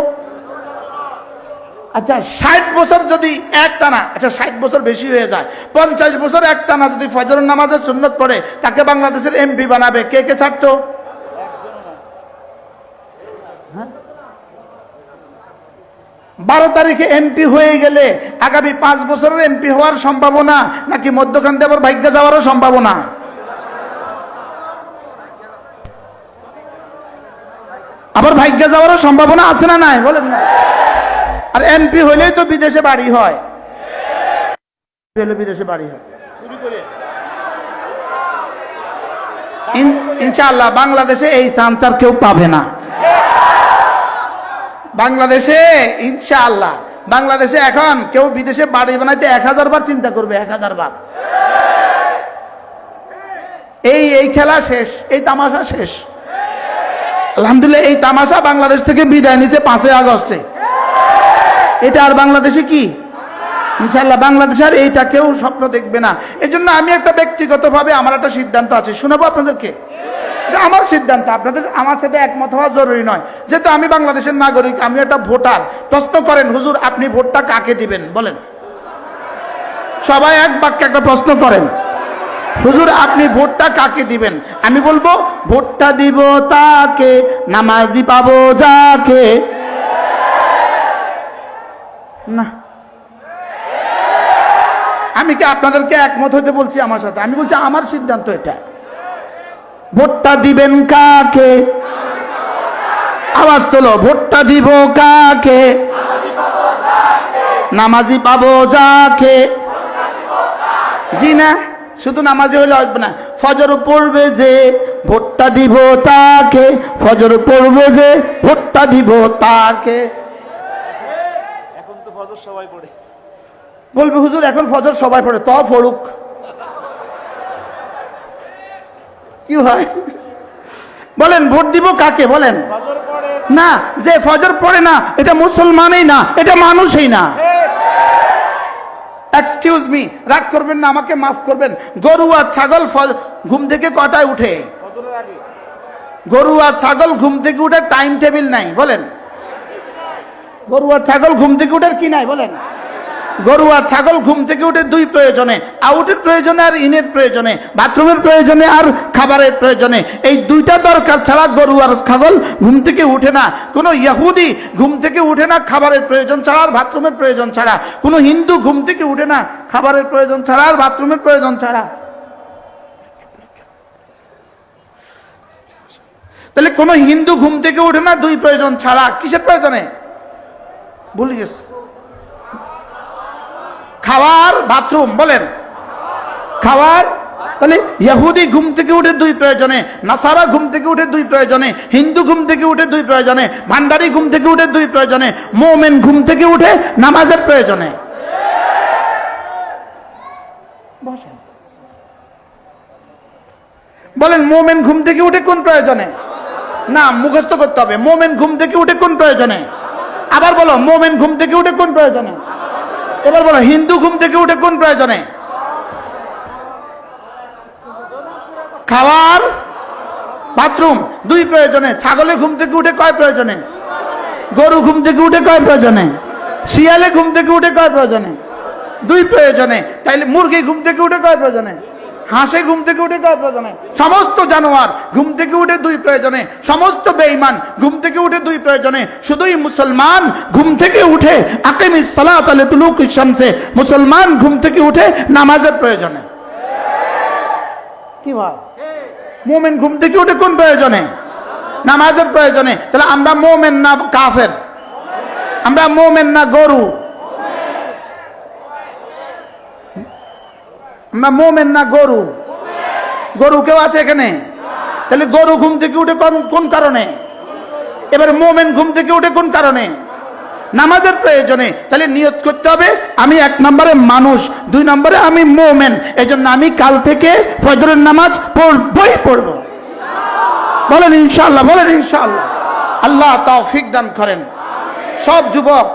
আচ্ছা 60 বছর যদি একটানা, আচ্ছা 60 বছর বেশি হয়ে যায়, 50 বছর একটানা যদি ফজরের নামাজের সুন্নত পড়ে, তাকে বাংলাদেশের এমপি বানাবে, কে কে ছাড়তো? 12 তারিখে এমপি হয়ে গেলে আগামী 5 বছরের এমপি হওয়ার সম্ভাবনা নাকি মধ্যখান দিয়ে আবার ভাগ্য যাওয়ারও সম্ভাবনা? আবার ভাগ্য যাওয়ারও সম্ভাবনা আছে না নাই? বলেন না। আর এমপি হইলেই তো বিদেশে বাড়ি হয়, বিদেশে বাড়ি হয়। ইনশাআল্লাহ বাংলাদেশে এই চান্স আর কেউ পাবে না। বাংলাদেশে ইনশাআল্লাহ, বাংলাদেশে এখন কেউ বিদেশে বাড়ি বানাইতে 1000 বার চিন্তা করবে, 1000 বার। এই খেলা শেষ, এই তামাশা শেষ। আলহামদুলিল্লাহ এই তামাশা বাংলাদেশ থেকে বিদায় নিছে 5 আগস্টে। এটা আর বাংলাদেশে কি ইনশাআল্লাহ বাংলাদেশ আর এইটা কেউ স্বপ্ন দেখবে না। এই জন্য আমি একটা ব্যক্তিগতভাবে আমার একটা সিদ্ধান্ত আছে, শোনাবো আপনাদেরকে। আমার সিদ্ধান্ত, আপনাদের আমার সাথে একমত হওয়া জরুরি নয়। যেহেতু আমি বাংলাদেশের নাগরিক, আমি একটা ভোটার। প্রশ্ন করেন, হুজুর আপনি ভোটটা কাকে দিবেন? বলেন, সবাই এক বাক্যে একটা প্রশ্ন করেন, হুজুর আপনি ভোটটা কাকে দিবেন? আমি বলবো ভোটটা দিব তাকে, নামাজি পাবো যাকে। না, আমি কি আপনাদেরকে একমত হতে বলছি আমার সাথে? আমি বলছি আমার সিদ্ধান্ত এটা। ভোটটা দিবেন কাকে? আওয়াজ তোলো, ভোটটা দিব কাকে? নামাজি পাবো যাকে। জি না, শুধু নামাজি হইলে আসবে না, ফজর পড়বে যে ভোটটা দিব তাকে, ফজর পড়বে যে ভোটটা দিব তাকে। এখন তো ফজর সবাই পড়ে। বলবে হুজুর এখন ফজর সবাই পড়ে, তো পড়ুক, কি হয়? বলেন ভোট দিব কাকে? বলেন না, যে ফজর পড়ে না এটা মুসলমানই না, এটা মানুষই না। এক্সকিউজ মি, রাগ করবেন না, আমাকে মাফ করবেন। গরু আর ছাগল ঘুম থেকে কটায় উঠে? গরু আর ছাগল ঘুম থেকে উঠে টাইম টেবিল নাই। বলেন, গরু আর ছাগল ঘুম থেকে উঠে কি নাই? বলেন, গরু আর ছাগল ঘুম থেকে উঠে 2 প্রয়োজনে, আউটের প্রয়োজনে আর ইনের প্রয়োজনে, বাথরুমের প্রয়োজনে আর খাবারের প্রয়োজনে। এই 2টা দরকার ছাড়া গরু আর ছাগল ঘুম থেকে উঠে না। কোনো ইহুদি ঘুম থেকে উঠে না খাবারের প্রয়োজন ছাড়া আর বাথরুমের প্রয়োজন ছাড়া। কোনো হিন্দু ঘুম থেকে উঠে না খাবারের প্রয়োজন ছাড়া আর বাথরুমের প্রয়োজন ছাড়া। তাহলে কোনো হিন্দু ঘুম থেকে উঠে না 2 প্রয়োজন ছাড়া। কিসের প্রয়োজনে? ভুলে গেছে। খাওয়ার, বাথরুম। বলেন, খাওয়ার। তাহলে ইহুদি ঘুম থেকে উঠে 2 প্রয়োজনে, নাসারা ঘুম থেকে উঠে 2 প্রয়োজনে, হিন্দু ঘুম থেকে উঠে 2 প্রয়োজনে, ভান্ডারি ঘুম থেকে উঠে 2 প্রয়োজনে, মুমিন ঘুম থেকে উঠে নামাজের প্রয়োজনে। বসেন, বলেন মুমিন ঘুম থেকে উঠে কোন প্রয়োজনে? না, মুখস্থ করতে হবে। মুমিন ঘুম থেকে উঠে কোন প্রয়োজনে? আবার বলো, মুমিন ঘুম থেকে উঠে কোন প্রয়োজনে? এবার বলো, হিন্দু ঘুম থেকে উঠে কোন প্রয়োজনে? খাওয়ার, বাথরুম 2 প্রয়োজনে। ছাগলে ঘুম থেকে উঠে কয় প্রয়োজনে? গরু ঘুম থেকে উঠে কয় প্রয়োজনে? শিয়ালে ঘুম থেকে উঠে কয় প্রয়োজনে? 2 প্রয়োজনে। তাইলে মুরগি ঘুম থেকে উঠে কয় প্রয়োজনে? হাঁসে ঘুম থেকে উঠে কয় প্রয়োজনে? সমস্ত জানোয়ার ঘুম থেকে উঠে 2 প্রয়োজনে। সমস্ত বেঈমান ঘুম থেকে উঠে 2 প্রয়োজনে। শুধুই মুসলমান ঘুম থেকে উঠে আকিমিস সালাতা লিদুলুকিশ শামসে, মুসলমান ঘুম থেকে উঠে নামাজের প্রয়োজনে। কি ভাই? মুমিন ঘুম থেকে উঠে কোন প্রয়োজনে? নামাজের প্রয়োজনে। তাহলে আমরা মুমিন না কাফের? আমরা মুমিন না গরু? আমরা মুমিন না গরু? গরু কেউ আছে এখানে? তাহলে গরু ঘুম থেকে উঠে কোন কারণে? এবার মুমিন ঘুম থেকে উঠে কোন কারণে? নামাজের প্রয়োজনে। তাহলে নিয়ত করতে হবে আমি 1 নম্বরে মানুষ, 2 নম্বরে আমি মুমিন। এজন্য আমি কাল থেকে ফজরের নামাজ পড়বই পড়ব। বলেন ইনশাআল্লাহ, বলেন ইনশাআল্লাহ। আল্লাহ তৌফিক দান করেন। সব যুবক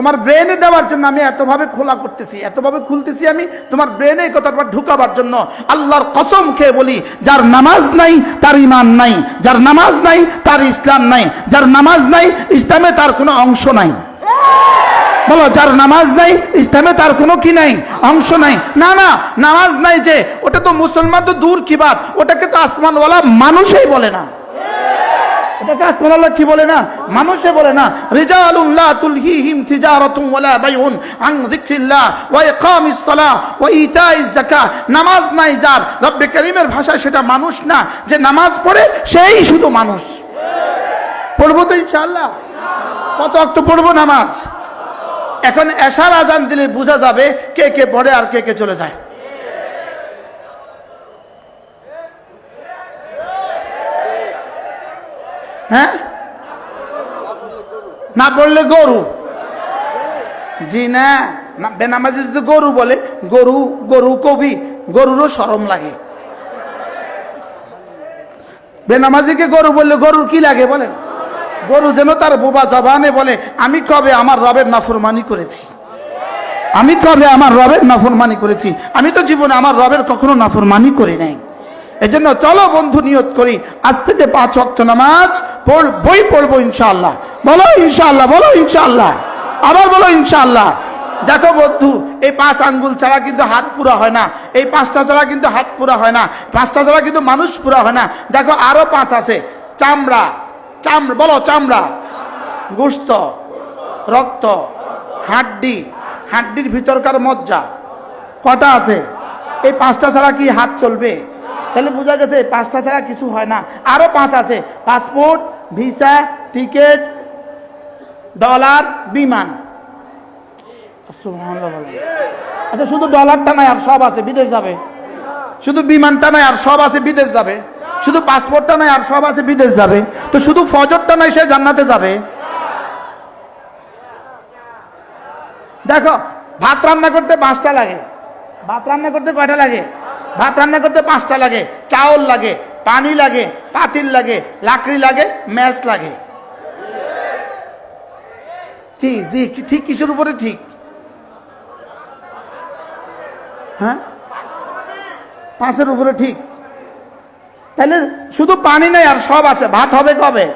তোমার ব্রেনে দেওয়ার জন্য আমি এতভাবে খোলা করতেছি, এতভাবে খুলতেছি আমি তোমার ব্রেনে এই কথাটা ঢুকাবার জন্য। আল্লাহর কসম খেয়ে বলি, যার নামাজ নাই তার ঈমান নাই, যার নামাজ নাই তার ইসলাম নাই, যার নামাজ নাই ইসলামে তার কোনো অংশ নাই। বলো, যার নামাজ নাই ইসলামে তার কোনো কি নাই, অংশ নাই। না না, নামাজ নাই যে ওটা তো মুসলমান তো দূর কি বাত, ওটাকে তো আসমানওয়ালা মানুষই বলে না। এটাকে আসমানওয়ালা কি বলে না, মানুষে বলে না। রিজালুন লা তুলহিহিম তিজারাতুন ওয়ালা বাইউন আন যিকরিল্লাহ ওয়া ইকামিস সালাহ ওয়া ইতাইজ যাকাত। নামাজ নাই যার, রব্বে কারীমের ভাষায় সেটা মানুষ না। যে নামাজ পড়ে সেই শুধু মানুষ। পড়বো তো ইনশাআল্লাহ। কত ওয়াক্ত পড়বো নামাজ? এখন এশার আজান দিলে বোঝা যাবে কে কে পড়ে আর কে কে চলে যায়। হ্যাঁ, না পড়লে গরু। জি না, বেনামাজি যদি গরু বলে, গরু গরু কবি, গরুরও শরম লাগে। বেনামাজিকে গরু বললে গরুর কি লাগে বলেন? গরু যেন তার বোবা জবানে বলে, আমি কবে আমার রবের নাফরমানি করেছি, আমি কবে আমার রবের নাফরমানি করেছি, আমি তো জীবনে আমার রবের কখনো নাফরমানি করি নাই। এজন্য চলো বন্ধু নিয়ত করি, আজ থেকে 5 ওয়াক্ত নামাজ পড়বো ইনশাআল্লাহ। বলো ইনশাআল্লাহ, বলো ইনশাআল্লাহ, আবার বলো ইনশাআল্লাহ। দেখো বন্ধু, এই 5 আঙ্গুল ছাড়া কিন্তু হাত পুরা হয় না, এই 5টা ছাড়া কিন্তু হাত পুরা হয় না, 5টা ছাড়া কিন্তু মানুষ পুরা হয় না। দেখো আরো 5 আছে। চামড়া, চামড়া বলো, চামড়া, গোশত, রক্ত, হাড্ডি, হাড্ডির ভিতরকার মজ্জা, কটা আছে? এই 5টা ছাড়া কি হাত চলবে? তাহলে বোঝা গেছে 5টা ছাড়া কিছু হয় না। আরো 5 আছে। পাসপোর্ট, ভিসা, টিকিট, ডলার, বিমান। আচ্ছা, শুধু ডলারটা নাই আর সব আছে, বিদেশ যাবে। শুধু বিমানটা নাই আর সব আছে, বিদেশ যাবে। শুধু পাসপোর্টটা নাই আর সব আছে, বিদেশ যাবে। তো শুধু ফজরটা নাই, সে জান্নাতে যাবে। দেখো, ভাত রান্না করতে 5টা লাগে। ভাত রান্না করতে কয়টা লাগে? ভাত রান্না করতে 5টা লাগে। চাউল লাগে, পানি লাগে, পাতিল লাগে, লাকড়ি লাগে, ম্যাচ লাগে। কি জি ঠিক? কিসের উপরে ঠিক? হ্যাঁ, 5-এর উপরে ঠিক। তাহলে শুধু পানি নাই আর সব আছে, ভাত হবে কবে?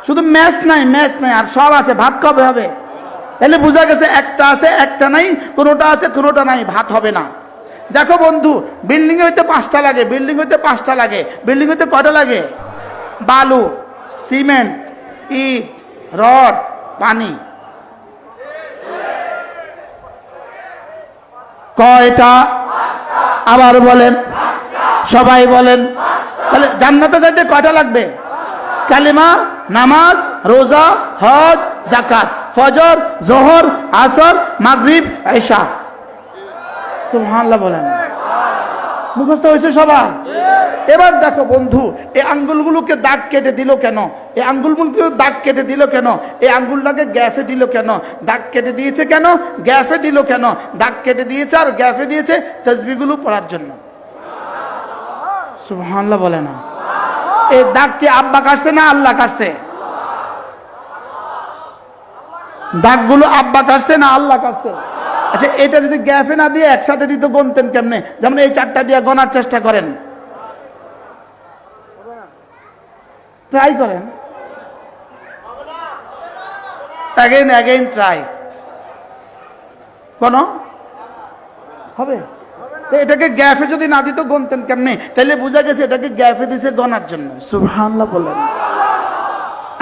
শুধু ম্যাচ নাই, ম্যাচ নাই আর সব আছে, ভাত কবে হবে? তাহলে বোঝা গেছে একটা আছে, একটা নাই, কোনোটা আছে, কোনোটা নাই, ভাত হবে না। দেখো বন্ধু, বিল্ডিং হইতে 5টা লাগে, বিল্ডিং হইতে 5টা লাগে। বিল্ডিং হইতে কয়টা লাগে? বালু, সিমেন্ট, ইট, রড, পানি। কয়টা? আবার বলেন, সবাই বলেন। তাহলে জান্নাতে যাইতে কয়টা লাগবে? কালিমা, নামাজ, রোজা, হজ, যাকাত, ফজর, জোহর, আসর, মাগরিব, ইশা। সুবহানাল্লাহ বলেন। মুখস্থ হয়েছে সবার? এবার দেখো বন্ধু, এই আঙ্গুলগুলোকে দাগ কেটে দিল কেন? এই আঙ্গুলগুলোকে দাগ কেটে দিল কেন? এই আঙ্গুলটাকে গ্যাফে দিল কেন? দাগ কেটে দিয়েছে কেন? গ্যাফে দিল কেন? দাগ কেটে দিয়েছে আর গ্যাফে দিয়েছে তাসবিহগুলো পড়ার জন্য। সুবহানাল্লাহ বলে না? এই দাগ কি আব্বা কাটছে না আল্লাহ কাটছে? দাগগুলো আব্বা কাটছে না আল্লাহ কাটছে? আচ্ছা, এটা যদি গ্যাফে না দিয়ে একসাথে দিত, গণতেন কেমনে? যেমন এই 4টা দিয়ে গণার চেষ্টা করেন, ট্রাই করেন, অ্যাগেইন ট্রাই। কোন হবে? তো এটাকে গ্যাফে যদি না দিত, গণতেন কেমনে? তাহলে বোঝা গেছে এটাকে গ্যাফে দিছে গণার জন্য। সুবহানাল্লাহ বলেন।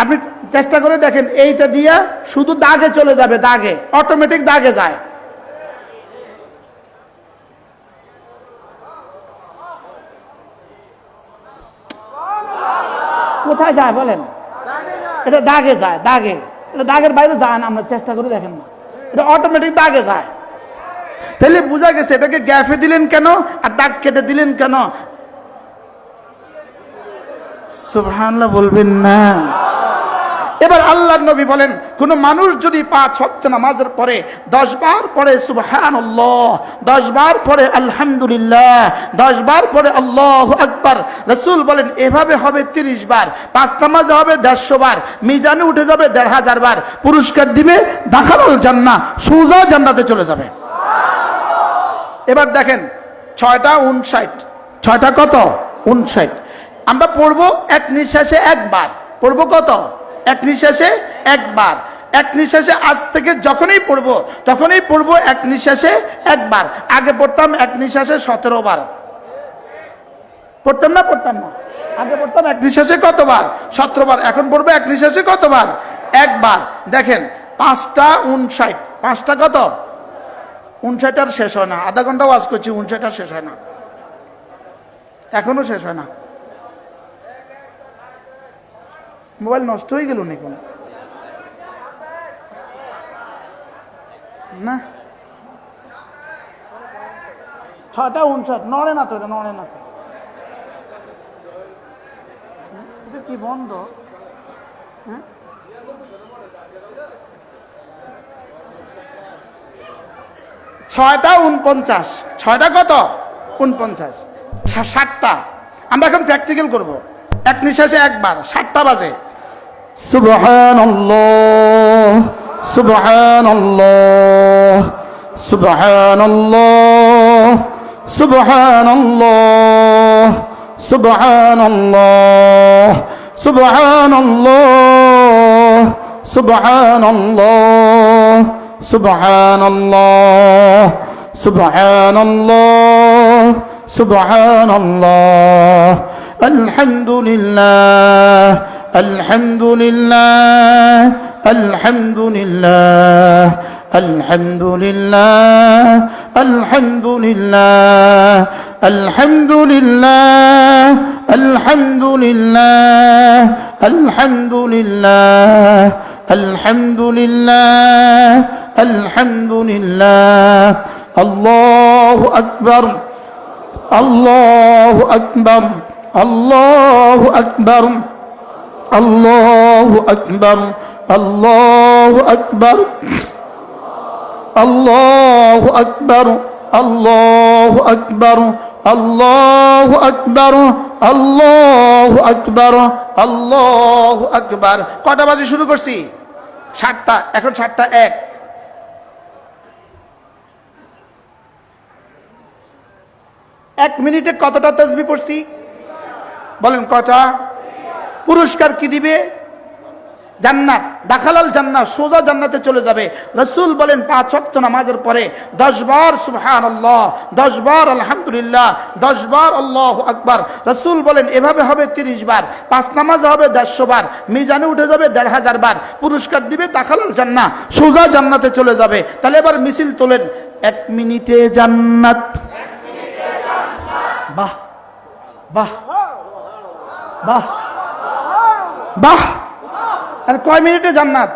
আপনি চেষ্টা করে দেখেন, এইটা দিয়া শুধু দাগে চলে যাবে, দাগে, অটোমেটিক দাগে যায়। কোথায় যায় বলেন? এটা দাগে যায়, দাগে। এটা দাগের বাইরে যায় না, আমরা চেষ্টা করে দেখেন না, এটা অটোমেটিক দাগে যায়। তাহলে বোঝা গেছে এটাকে গ্যাফে দিলেন কেন আর দাগ কেটে দিলেন কেন? সুবহানাল্লাহ বলবেন না? এবার আল্লাহর নবী বলেন, কোন মানুষ যদি 5 ওয়াক্ত নামাজের পরে 10 বার পড়ে সুবহানাল্লাহ, 10 বার পড়ে আলহামদুলিল্লাহ, 10 বার পড়ে আল্লাহু আকবার, রাসূল বলেন এভাবে হবে 30 বার, 5 নামাজে হবে 150 বার, মিজানে উঠে যাবে 1500 বার, পুরস্কার দিবে, দাখালুল জান্নাহ, সোজা জান্নাতে চলে যাবে। এবার দেখেন 6টা 59, 6টা কত 59। আমরা পড়বো এক নিঃশ্বাসে একবার, পড়বো কত এক নিঃশ্বাসে একবার, এক নিঃশ্বাসে আজ থেকে যখনই পড়বো তখনই পড়বো এক নিঃশ্বাসে একবার। আগে পড়তাম এক নিঃশ্বাসে 17 বার, পড়তাম না আগে পড়তাম এক নিঃশ্বাসে কতবার 17 বার, এখন পড়বো এক নিঃশ্বাসে কতবার একবার। দেখেন 5টা 59, 5টা কত 59 আর শেষ হয় না, আধা ঘন্টা ওয়াজ করছি 59 আর শেষ হয় না, এখনো শেষ হয় না। মোবাইল নষ্ট হয়ে গেল নাকি না? 6টা 59, নড়ে না তো, এটা নড়ে না তো, এটা কি বন্ধ? হ্যাঁ 6টা 49, 6টা কত 49, 7টা। আমরা এখন প্র্যাকটিক্যাল করব, এক নিঃশ্বাসে একবার, 7টা বাজে। সুবহানাল্লাহ সুবহানাল্লাহ সুবহানাল্লাহ সুবহানাল্লাহ সুবহানাল্লাহ সুবহানাল্লাহ সুবহানাল্লাহ সুবহানাল্লাহ সুবহানাল্লাহ সুবহানাল্লাহ আলহামদুলিল্লাহ আলহামদুলিল্লাহ আলহামদুলিল্লাহ আলহামদুলিল্লাহ আলহামদুলিল্লাহ আলহামদুলিল্লাহ আলহামদুলিল্লাহ আলহামদুলিল্লাহ আলহামদুলিল্লাহ আলহামদুলিল্লাহ আল্লাহু আকবার আল্লাহু আকবার আল্লাহু আকবার আল্লাহু আকবার আল্লাহু আকবার আল্লাহু আকবার আল্লাহু আকবার আল্লাহু আকবার আল্লাহু আকবার আল্লাহু আকবার। কটা বাজে শুরু করছি? 7টা, এখন 7টা 1। এক মিনিটে কতটা তাসবিহ পড়ছি বলেন? কটা? পুরস্কার কি দিবে? জান্নাত, দাখালাল জান্নাত, সোজা জান্নাতে চলে যাবে। রাসূল বলেন 5 ওয়াক্ত নামাজের পরে 10 বার সুবহানাল্লাহ, 10 বার আলহামদুলিল্লাহ, 10 বার আল্লাহু আকবার, রাসূল বলেন এভাবে হবে 30 বার, 5 নামাজে হবে 150 বার, মিজানে উঠে যাবে 1500 বার, পুরস্কার দিবে, দাখালাল জান্নাহ, সোজা জান্নাতে চলে যাবে। তাহলে এবার মিছিল তোলেন, 1 মিনিটে জান্নাত। বাহ বাহ বাহ বাহ। আর কয় মিনিটে জান্নাত?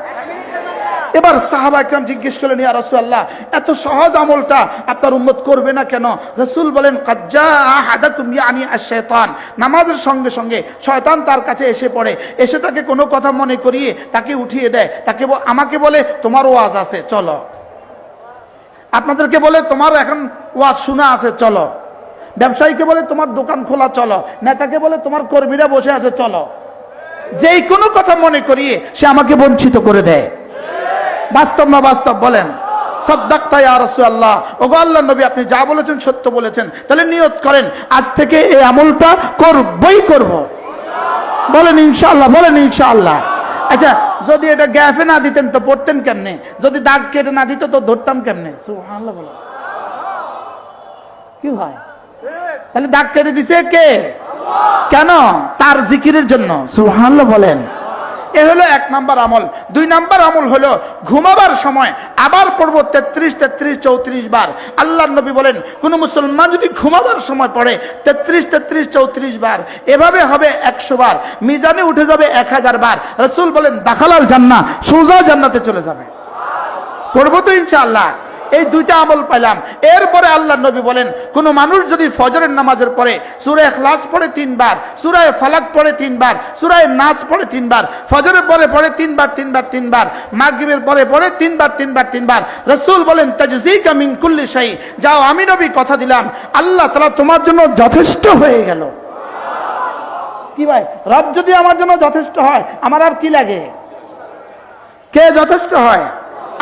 এবার সাহাবা একরাম জিজ্ঞেস করলেন, ইয়া রাসূলুল্লাহ এত সহজ আমলটা আপনার উম্মত করবে না কেন? রাসূল বলেন, কাদ জাআ আহাদাকুম ইয়ানি আশ-শাইতান, নামাজের সঙ্গে সঙ্গে শয়তান তার কাছে এসে পড়ে, এসে তাকে কোনো কথা মনে করিয়ে তাকে উঠিয়ে দেয়, তাকে আমাকে বলে তোমার ওয়াজ আছে চলো, আপনাদেরকে বলে তোমার এখন ওয়াজ শোনা আছে চলো, ব্যবসায়ীকে বলে তোমার দোকান খোলা চলো, নেতাকে বলে তোমার কর্মীরা বসে আছে চলো, যেই কোনো কথা মনে করিয়ে সে আমাকে বঞ্চিত করে দেয়। বাস্তব না বাস্তব বলেন? সাদ্দাকতা ইয়া রাসূলুল্লাহ, ওগো আল্লাহর নবী আপনি যা বলেছেন সত্য বলেছেন। তাহলে নিয়ত করেন আজ থেকে এই আমলটা করবই করব, বলেন ইনশাআল্লাহ, বলেন ইনশাআল্লাহ। আচ্ছা যদি এটা গ্যাপে না দিতেন তো পড়তেন কেমনে? যদি দাগ কেটে না দিত তো ধরতাম কেমনে? সুবহানাল্লাহ বলো, কি হয়? তাহলে দাগ কেটে দিছে কে? কেন? তার জিকিরের জন্য। সুবহানাল্লাহ বলেন। এ হলো 1 নাম্বার আমল। 2 নাম্বার আমল হলো ঘুমাবার সময় আবার পড়ব 33 33 34 বার। আল্লাহর নবী বলেন কোন মুসলমান যদি ঘুমাবার সময় পড়ে 33 33 34 বার, এভাবে হবে 100 বার, মিজানে উঠে যাবে 1000 বার। রাসূল বলেন দাখালাল জান্নাহ, সোজা জান্নাতে চলে যাবে। পড়ব তো ইনশাআল্লাহ। এই দুইটা আমল পাইলাম। এরপরে আল্লাহ নবী বলেন, কোন মানুষ যদি ফজরের নামাজের পরে সূরা ইখলাস পড়ে 3 বার, সূরা ফালাক পড়ে 3 বার, সূরা নাস পড়ে 3 বার, ফজরের পরে পড়ে 3 বার 3 বার 3 বার, মাগরিবের পরে পড়ে 3 বার 3 বার 3 বার, রাসূল বলেন তাজজিকা মিন কুল্লি শাই, যাও আমি নবী কথা দিলাম আল্লাহ তাআলা তোমার জন্য যথেষ্ট হয়ে গেল। কি ভাই, রব যদি আমার জন্য যথেষ্ট হয় আমার আর কি লাগে? কে যথেষ্ট হয়?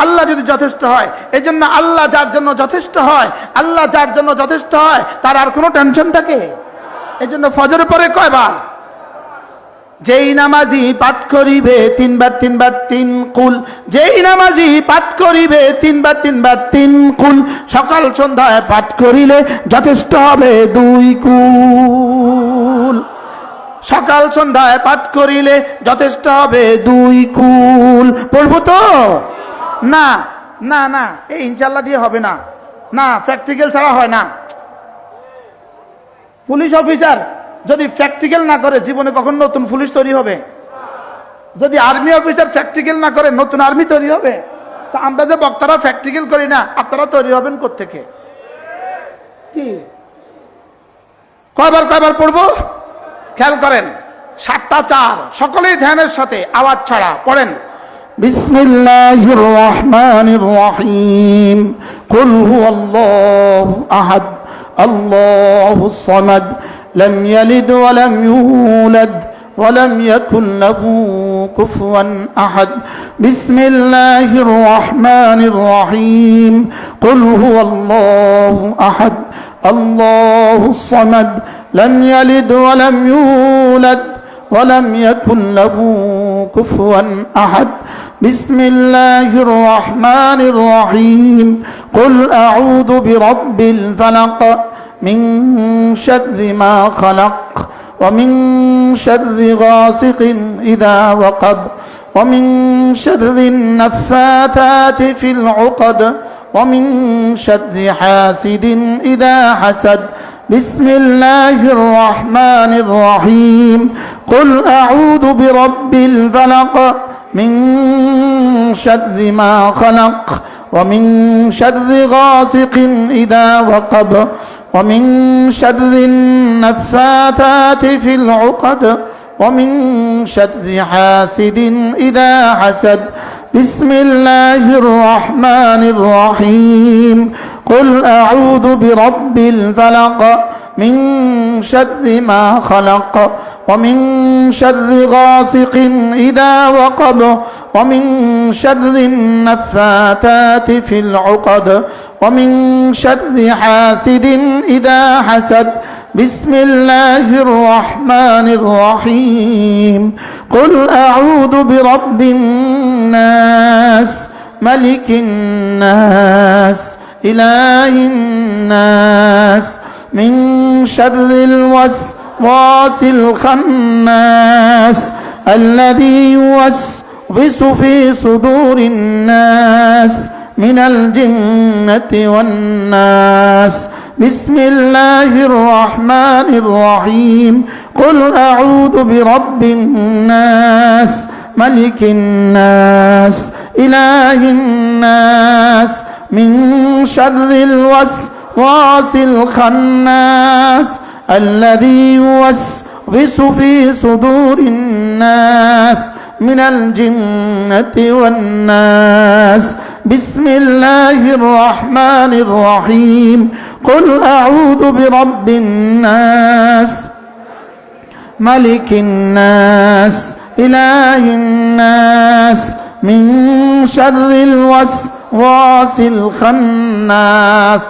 আল্লাহ যদি যথেষ্ট হয়। এই জন্য আল্লাহ যার জন্য যথেষ্ট হয়, আল্লাহ যার জন্য যথেষ্ট হয় তার আর কোনো টেনশন থাকে? এই জন্য ফজরের পরে কয়বার? যেই নামাজি পাঠ করিবে 3 বার 3 বার 3 কুল, যেই নামাজি পাঠ করিবে 3 বার 3 বার 3 কুল, সকাল সন্ধ্যায় পাঠ করিলে যথেষ্ট হবে 2 কুল। সকাল সন্ধ্যায় পাঠ করিলে যথেষ্ট হবে 2 কুল। পড়বো তো? না না না, এই ইনশাআল্লাহ দিয়ে হবে না, না প্র্যাকটিক্যাল ছাড়া হয় না। পুলিশ অফিসার যদি প্র্যাকটিক্যাল না করে জীবনে কখন নতুন পুলিশ তৈরি হবে? যদি আর্মি অফিসার প্র্যাকটিক্যাল না করে নতুন আর্মি তৈরি হবে? তো আমরা যে বক্তারা প্র্যাকটিক্যাল করি না, আপনারা তৈরি হবেন কোত্থেকে? কি কয়বার কয়বার পড়বো খেয়াল করেন। 7টা 4, সকলেই ধ্যানের সাথে আওয়াজ ছাড়া পড়েন। বিসমিল্লাহির রহমানির রহিম। কুল হুয়াল্লাহু আহাদ আল্লাহুস সামাদ লাম ইয়ালিদ ওয়া লাম ইউলাদ ওয়া লাম ইয়াকুল লাহু কুফুয়ান আহাদ। বিসমিল্লাহির রহমানির রহিম। কুল হুয়াল্লাহু আহাদ আল্লাহুস সামাদ লাম ইয়ালিদ ওয়া লাম ইউলাদ ولم يكن له كفوا أحد. بسم الله الرحمن الرحيم. قل أعوذ برب الفلق من شر ما خلق ومن شر غاسق إذا وقب ومن شر النفاثات في العقد ومن شر حاسد إذا حسد. بسم الله الرحمن الرحيم. قل أعوذ برب الفلق من شر ما خلق ومن شر غاسق إذا وقب ومن شر النفاثات في العقد ومن شر حاسد إذا حسد. بسم الله الرحمن الرحيم. قل أعوذ برب الفلق من شر ما خلق ومن شر غاسق إذا وقب ومن شر النفاثات في العقد ومن شر حاسد إذا حسد. بسم الله الرحمن الرحيم. قل أعوذ برب الناس ملك الناس إله الناس من شر الوسواس الخناس الذي يوسوس في صدور الناس من الجنة والناس. بسم الله الرحمن الرحيم. قل أعوذ برب الناس ملك الناس إله الناس من شر الوسواس الخناس الذي يوسوس في صدور الناس من الجنة والناس. بسم الله الرحمن الرحيم. قل أعوذ برب الناس ملك الناس إله الناس من شر الوسواس الخناس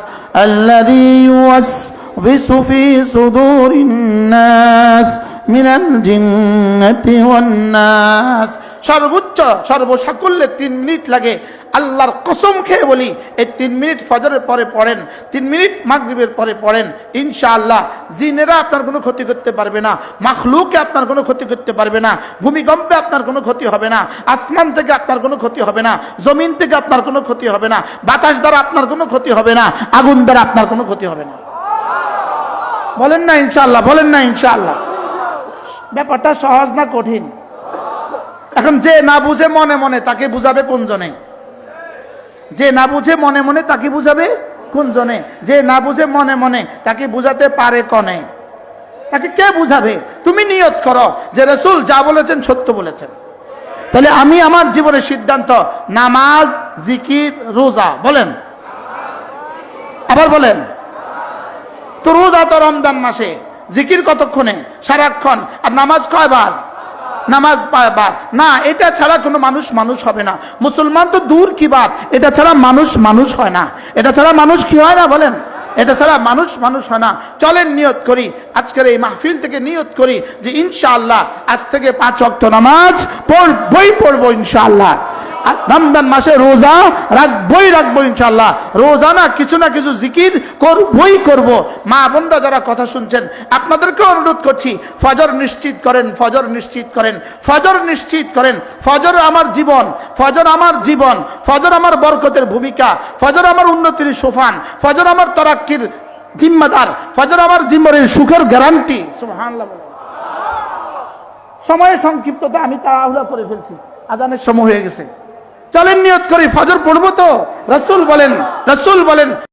الذي يوسوس في صدور الناس من الجنة والناس. সর্বোচ্চ সর্বসাকুল্যে 3 মিনিট লাগে। আল্লাহর কসম খেয়ে বলি, এই 3 মিনিট ফজরের পরে পড়েন, 3 মিনিট মাগরিবের পরে পড়েন, ইনশাআল্লাহ জিনেরা আপনার কোনো ক্ষতি করতে পারবে না, মাখলুকে আপনার কোনো ক্ষতি করতে পারবে না, ভূমিকম্পে আপনার কোনো ক্ষতি হবে না, আসমান থেকে আপনার কোনো ক্ষতি হবে না, জমিন থেকে আপনার কোনো ক্ষতি হবে না, বাতাস দ্বারা আপনার কোনো ক্ষতি হবে না, আগুন দ্বারা আপনার কোনো ক্ষতি হবে না। বলেন না ইনশাআল্লাহ, বলেন না ইনশাআল্লাহ। ব্যাপারটা সহজ না কঠিন? এখন যে না বুঝে মনে মনে তাকে বুঝাবে কোন জনে? যে না বুঝে মনে মনে তাকে বুঝাবে কোন জনে? যে না বুঝে মনে মনে তাকে বুঝাতে পারে কনে? তাকে কে বুঝাবে? তুমি নিয়ত করো যে রাসূল যা বলেছেন সত্য বলেছেন। তাহলে আমি আমার জীবনের সিদ্ধান্ত নামাজ, জিকির, রোজা। বলেন, আবার বলেন। তো রোজা তো রমজান মাসে, জিকির কতক্ষণে? সারাক্ষণ। আর নামাজ কয়বার? নামাজ পায়বার না। এটা ছাড়া কোনো মানুষ মানুষ হবে না। মুসলমান তো দূর কি বাত, এটা ছাড়া মানুষ মানুষ হয় না। এটা ছাড়া মানুষ কি হয় না? বলেন, এটা ছাড়া মানুষ মানুষ হয় না। চলেন নিয়ত করি, আজকের এই মাহফিল থেকে নিয়ত করি যে ইনশাআল্লাহ আজ থেকে 5 ওয়াক্ত নামাজ পড়বো ইনশাআল্লাহ। রমজান মাসে রোজা রাখবো ইনশাআল্লাহ। রোজা না কিছু জিকির করব। মা বোনরা যারা কথা শুনছেন আপনাদেরকে অনুরোধ করছি, ফজর নিশ্চিত করেন, ফজর নিশ্চিত করেন, ফজর নিশ্চিত করেন। ফজর আমার জীবন, ফজর আমার জীবন, ফজর আমার বরকতের ভূমিকা, ফজর আমার উন্নতির সোফান, ফজর আমার তরাক্কির জিম্মাদার, ফজর আমার জীবনের সুখের গ্যারান্টি। সুবহানাল্লাহ। সময়ের সংক্ষিপ্ততা, আমি তাড়াহুড়া করে ফেলছি, আজানের সময় হয়ে গেছে। চলেন নিয়ত করি, ফজর পড়বো তো। রাসূল বলেন